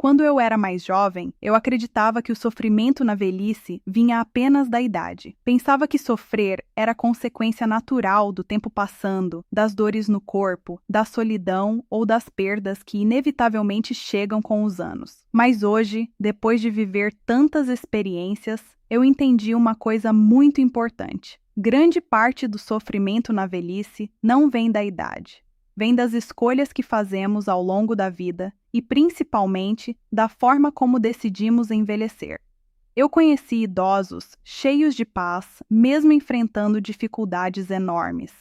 Quando eu era mais jovem, eu acreditava que o sofrimento na velhice vinha apenas da idade. Pensava que sofrer era consequência natural do tempo passando, das dores no corpo, da solidão ou das perdas que inevitavelmente chegam com os anos. Mas hoje, depois de viver tantas experiências, eu entendi uma coisa muito importante. Grande parte do sofrimento na velhice não vem da idade. Vem das escolhas que fazemos ao longo da vida e, principalmente, da forma como decidimos envelhecer. Eu conheci idosos cheios de paz, mesmo enfrentando dificuldades enormes.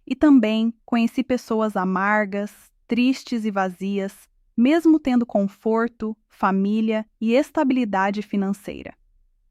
E também conheci pessoas amargas, tristes e vazias, mesmo tendo conforto, família e estabilidade financeira.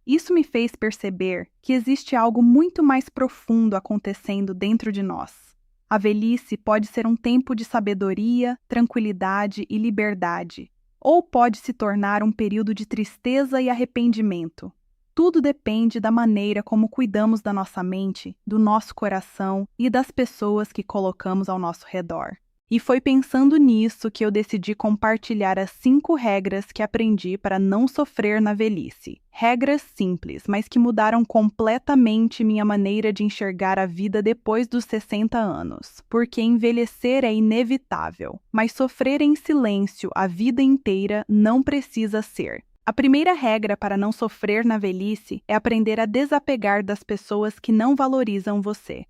Isso me fez perceber que existe algo muito mais profundo acontecendo dentro de nós. A velhice pode ser um tempo de sabedoria, tranquilidade e liberdade, ou pode se tornar um período de tristeza e arrependimento. Tudo depende da maneira como cuidamos da nossa mente, do nosso coração e das pessoas que colocamos ao nosso redor. E foi pensando nisso que eu decidi compartilhar as 5 regras que aprendi para não sofrer na velhice. Regras simples, mas que mudaram completamente minha maneira de enxergar a vida depois dos 60 anos. Porque envelhecer é inevitável, mas sofrer em silêncio a vida inteira não precisa ser. A primeira regra para não sofrer na velhice é aprender a desapegar das pessoas que não valorizam você.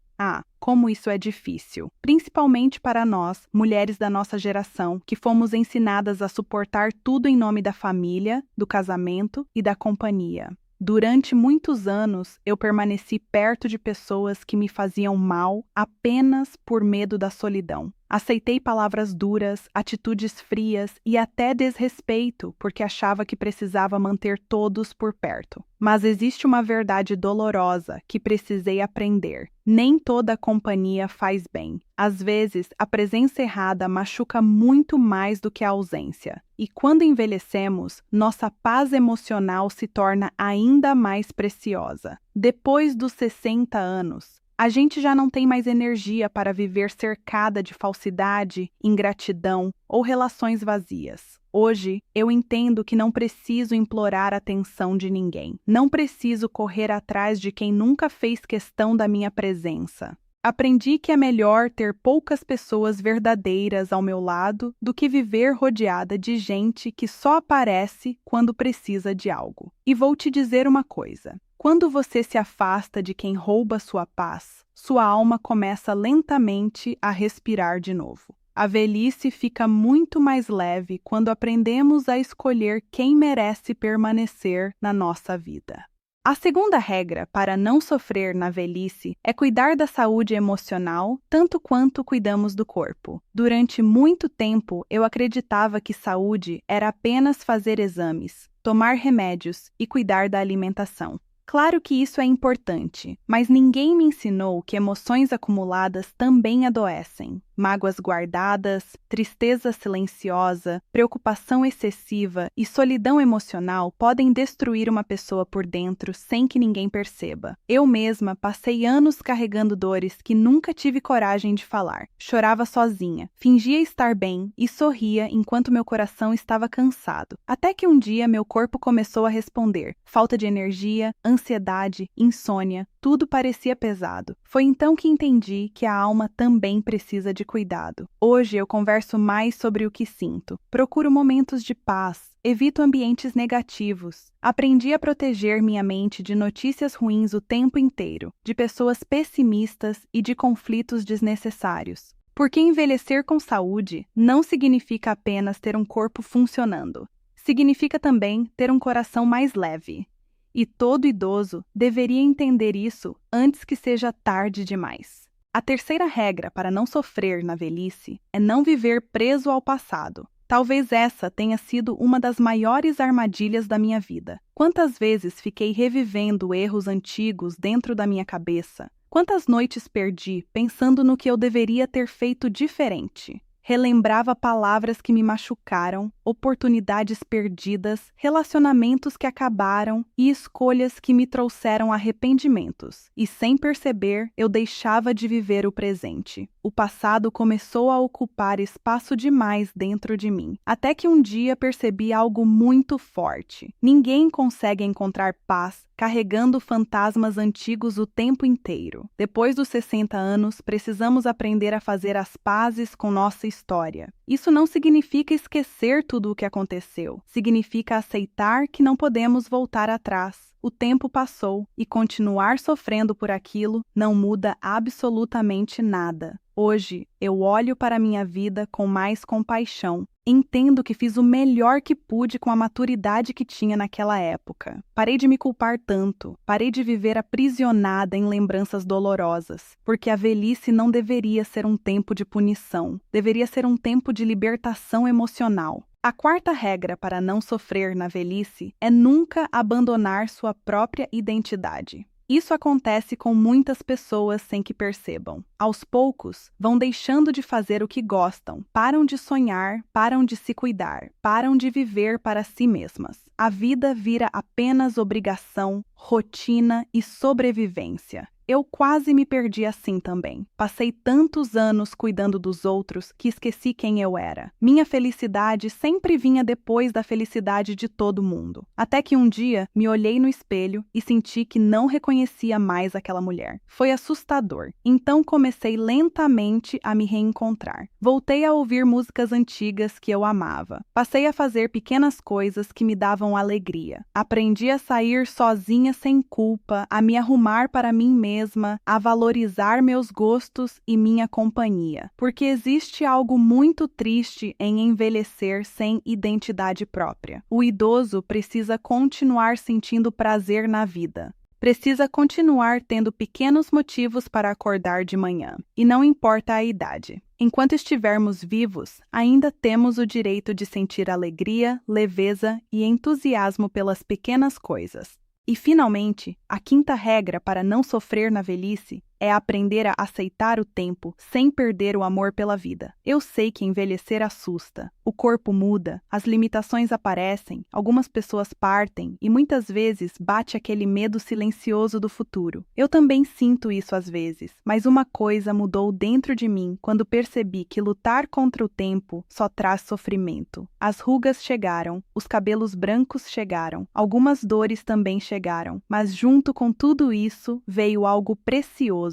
Como isso é difícil, principalmente para nós, mulheres da nossa geração, que fomos ensinadas a suportar tudo em nome da família, do casamento e da companhia. Durante muitos anos, eu permaneci perto de pessoas que me faziam mal apenas por medo da solidão. Aceitei palavras duras, atitudes frias e até desrespeito, porque achava que precisava manter todos por perto. Mas existe uma verdade dolorosa que precisei aprender. Nem toda companhia faz bem. Às vezes, a presença errada machuca muito mais do que a ausência. E quando envelhecemos, nossa paz emocional se torna ainda mais preciosa. Depois dos 60 anos, a gente já não tem mais energia para viver cercada de falsidade, ingratidão ou relações vazias. Hoje, eu entendo que não preciso implorar a atenção de ninguém. Não preciso correr atrás de quem nunca fez questão da minha presença. Aprendi que é melhor ter poucas pessoas verdadeiras ao meu lado do que viver rodeada de gente que só aparece quando precisa de algo. E vou te dizer uma coisa. Quando você se afasta de quem rouba sua paz, sua alma começa lentamente a respirar de novo. A velhice fica muito mais leve quando aprendemos a escolher quem merece permanecer na nossa vida. A segunda regra para não sofrer na velhice é cuidar da saúde emocional tanto quanto cuidamos do corpo. Durante muito tempo, eu acreditava que saúde era apenas fazer exames, tomar remédios e cuidar da alimentação. Claro que isso é importante, mas ninguém me ensinou que emoções acumuladas também adoecem. Mágoas guardadas, tristeza silenciosa, preocupação excessiva e solidão emocional podem destruir uma pessoa por dentro sem que ninguém perceba. Eu mesma passei anos carregando dores que nunca tive coragem de falar. Chorava sozinha, fingia estar bem e sorria enquanto meu coração estava cansado. Até que um dia meu corpo começou a responder. Falta de energia, ansiedade, insônia, tudo parecia pesado. Foi então que entendi que a alma também precisa de cuidado. Hoje eu converso mais sobre o que sinto. Procuro momentos de paz. Evito ambientes negativos. Aprendi a proteger minha mente de notícias ruins o tempo inteiro, de pessoas pessimistas e de conflitos desnecessários. Porque envelhecer com saúde não significa apenas ter um corpo funcionando. Significa também ter um coração mais leve. E todo idoso deveria entender isso antes que seja tarde demais. A terceira regra para não sofrer na velhice é não viver preso ao passado. Talvez essa tenha sido uma das maiores armadilhas da minha vida. Quantas vezes fiquei revivendo erros antigos dentro da minha cabeça? Quantas noites perdi pensando no que eu deveria ter feito diferente? Relembrava palavras que me machucaram, oportunidades perdidas, relacionamentos que acabaram e escolhas que me trouxeram arrependimentos. E sem perceber, eu deixava de viver o presente. O passado começou a ocupar espaço demais dentro de mim, até que um dia percebi algo muito forte. Ninguém consegue encontrar paz carregando fantasmas antigos o tempo inteiro. Depois dos 60 anos, precisamos aprender a fazer as pazes com nossa história. Isso não significa esquecer tudo o que aconteceu. Significa aceitar que não podemos voltar atrás. O tempo passou e continuar sofrendo por aquilo não muda absolutamente nada. Hoje, eu olho para minha vida com mais compaixão. Entendo que fiz o melhor que pude com a maturidade que tinha naquela época. Parei de me culpar tanto. Parei de viver aprisionada em lembranças dolorosas. Porque a velhice não deveria ser um tempo de punição. Deveria ser um tempo de libertação emocional. A quarta regra para não sofrer na velhice é nunca abandonar sua própria identidade. Isso acontece com muitas pessoas sem que percebam. Aos poucos, vão deixando de fazer o que gostam, param de sonhar, param de se cuidar, param de viver para si mesmas. A vida vira apenas obrigação, rotina e sobrevivência. Eu quase me perdi assim também. Passei tantos anos cuidando dos outros que esqueci quem eu era. Minha felicidade sempre vinha depois da felicidade de todo mundo. Até que um dia me olhei no espelho e senti que não reconhecia mais aquela mulher. Foi assustador. Então comecei lentamente a me reencontrar. Voltei a ouvir músicas antigas que eu amava. Passei a fazer pequenas coisas que me davam alegria. Aprendi a sair sozinha sem culpa, a me arrumar para mim mesma, a valorizar meus gostos e minha companhia, porque existe algo muito triste em envelhecer sem identidade própria. O idoso precisa continuar sentindo prazer na vida. Precisa continuar tendo pequenos motivos para acordar de manhã, e não importa a idade. Enquanto estivermos vivos, ainda temos o direito de sentir alegria, leveza e entusiasmo pelas pequenas coisas. E, finalmente, a quinta regra para não sofrer na velhice é aprender a aceitar o tempo sem perder o amor pela vida. Eu sei que envelhecer assusta. O corpo muda, as limitações aparecem, algumas pessoas partem e muitas vezes bate aquele medo silencioso do futuro. Eu também sinto isso às vezes, mas uma coisa mudou dentro de mim quando percebi que lutar contra o tempo só traz sofrimento. As rugas chegaram, os cabelos brancos chegaram, algumas dores também chegaram, mas junto com tudo isso veio algo precioso.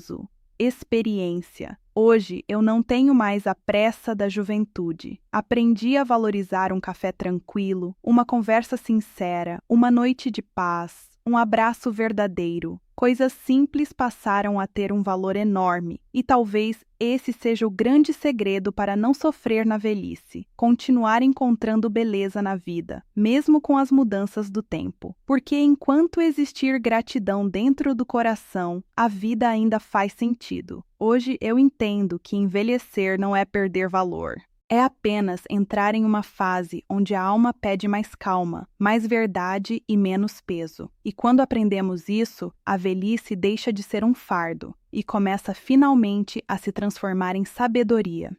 Experiência. Hoje eu não tenho mais a pressa da juventude. Aprendi a valorizar um café tranquilo, uma conversa sincera, uma noite de paz, um abraço verdadeiro. Coisas simples passaram a ter um valor enorme, e talvez esse seja o grande segredo para não sofrer na velhice, continuar encontrando beleza na vida, mesmo com as mudanças do tempo. Porque enquanto existir gratidão dentro do coração, a vida ainda faz sentido. Hoje eu entendo que envelhecer não é perder valor. É apenas entrar em uma fase onde a alma pede mais calma, mais verdade e menos peso. E quando aprendemos isso, a velhice deixa de ser um fardo e começa finalmente a se transformar em sabedoria.